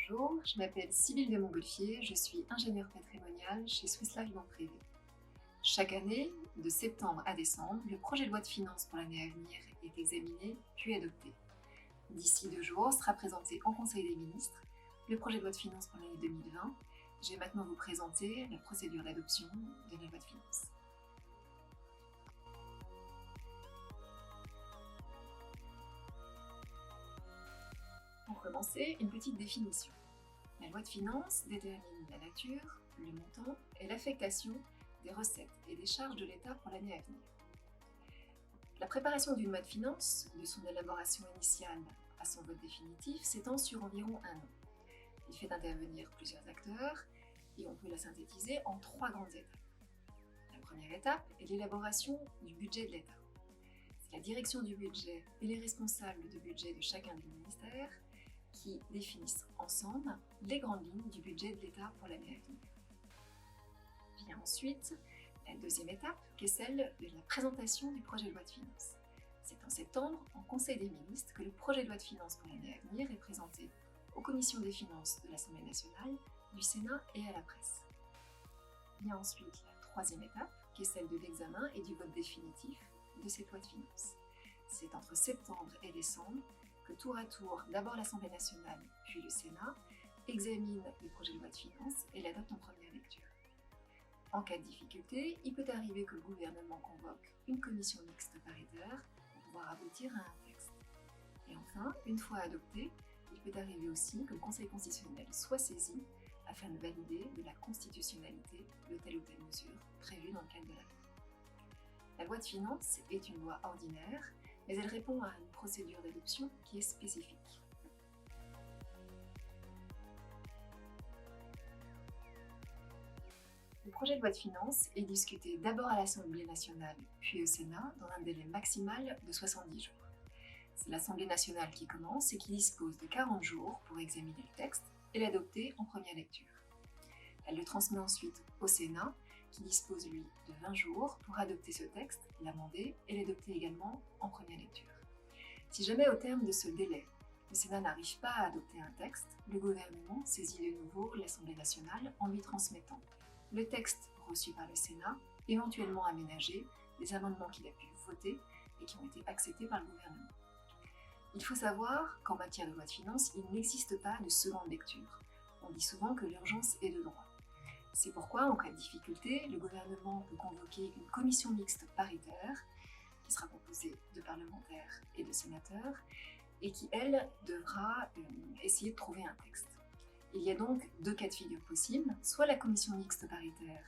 Bonjour, je m'appelle Sybille de Montgolfier, je suis ingénieure patrimoniale chez Swiss Life Banque Privée. Chaque année, de septembre à décembre, le projet de loi de finances pour l'année à venir est examiné puis adopté. D'ici 2 jours sera présenté en Conseil des ministres le projet de loi de finances pour l'année 2020. Je vais maintenant vous présenter la procédure d'adoption de la loi de finances. Pour commencer, une petite définition. La loi de finances détermine la nature, le montant et l'affectation des recettes et des charges de l'État pour l'année à venir. La préparation d'une loi de finances, de son élaboration initiale à son vote définitif, s'étend sur environ 1 an. Il fait intervenir plusieurs acteurs et on peut la synthétiser en 3 grandes étapes. La première étape est l'élaboration du budget de l'État. C'est la direction du budget et les responsables de budget de chacun des ministères qui définissent ensemble les grandes lignes du budget de l'État pour l'année à venir. Vient ensuite la deuxième étape, qui est celle de la présentation du projet de loi de finances. C'est en septembre, en Conseil des ministres, que le projet de loi de finances pour l'année à venir est présenté aux commissions des finances de l'Assemblée nationale, du Sénat et à la presse. Vient ensuite la troisième étape, qui est celle de l'examen et du vote définitif de cette loi de finances. C'est entre septembre et décembre que tour à tour, d'abord l'Assemblée nationale, puis le Sénat, examine le projet de loi de finances et l'adopte en première lecture. En cas de difficulté, il peut arriver que le gouvernement convoque une commission mixte paritaire pour pouvoir aboutir à un texte. Et enfin, une fois adopté, il peut arriver aussi que le Conseil constitutionnel soit saisi afin de valider de la constitutionnalité de telle ou telle mesure prévue dans le cadre de la loi. La loi de finances est une loi ordinaire, mais elle répond à une procédure d'adoption qui est spécifique. Le projet de loi de finances est discuté d'abord à l'Assemblée nationale, puis au Sénat, dans un délai maximal de 70 jours. C'est l'Assemblée nationale qui commence et qui dispose de 40 jours pour examiner le texte et l'adopter en première lecture. Elle le transmet ensuite au Sénat, qui dispose, lui, de 20 jours pour adopter ce texte, l'amender et l'adopter également en première lecture. Si jamais au terme de ce délai, le Sénat n'arrive pas à adopter un texte, le gouvernement saisit de nouveau l'Assemblée nationale en lui transmettant le texte reçu par le Sénat, éventuellement aménagé, des amendements qu'il a pu voter et qui ont été acceptés par le gouvernement. Il faut savoir qu'en matière de loi de finances, il n'existe pas de seconde lecture. On dit souvent que l'urgence est de droit. C'est pourquoi, en cas de difficulté, le gouvernement peut convoquer une commission mixte paritaire, qui sera composée de parlementaires et de sénateurs, et qui, elle, devra essayer de trouver un texte. Il y a donc 2 cas de figure possibles. Soit la commission mixte paritaire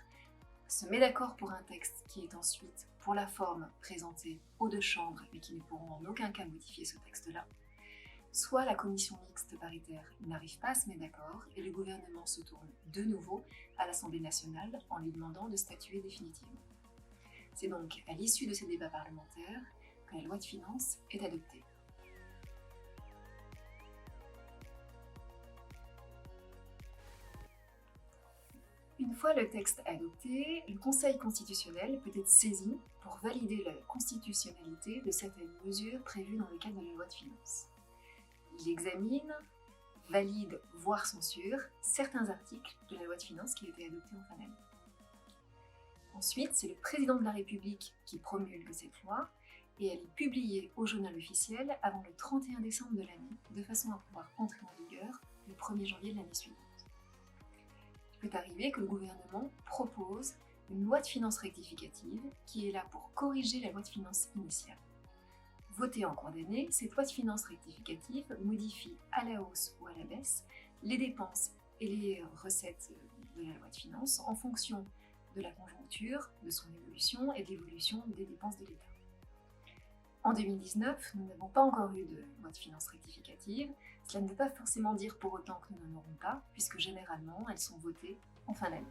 se met d'accord pour un texte qui est ensuite, pour la forme, présenté aux 2 chambres, mais qui ne pourront en aucun cas modifier ce texte-là. Soit la commission mixte paritaire n'arrive pas à se mettre d'accord et le gouvernement se tourne de nouveau à l'Assemblée nationale en lui demandant de statuer définitivement. C'est donc à l'issue de ces débats parlementaires que la loi de finances est adoptée. Une fois le texte adopté, le Conseil constitutionnel peut être saisi pour valider la constitutionnalité de certaines mesures prévues dans le cadre de la loi de finances. Il examine, valide, voire censure certains articles de la loi de finances qui étaient adoptés en fin d'année. Ensuite, c'est le président de la République qui promulgue cette loi et elle est publiée au journal officiel avant le 31 décembre de l'année, de façon à pouvoir entrer en vigueur le 1er janvier de l'année suivante. Il peut arriver que le gouvernement propose une loi de finances rectificative qui est là pour corriger la loi de finances initiale. Votée en cours d'année, cette loi de finances rectificative modifie à la hausse ou à la baisse les dépenses et les recettes de la loi de finances en fonction de la conjoncture, de son évolution et de l'évolution des dépenses de l'État. En 2019, nous n'avons pas encore eu de loi de finances rectificative. Cela ne veut pas forcément dire pour autant que nous n'en aurons pas, puisque généralement elles sont votées en fin d'année.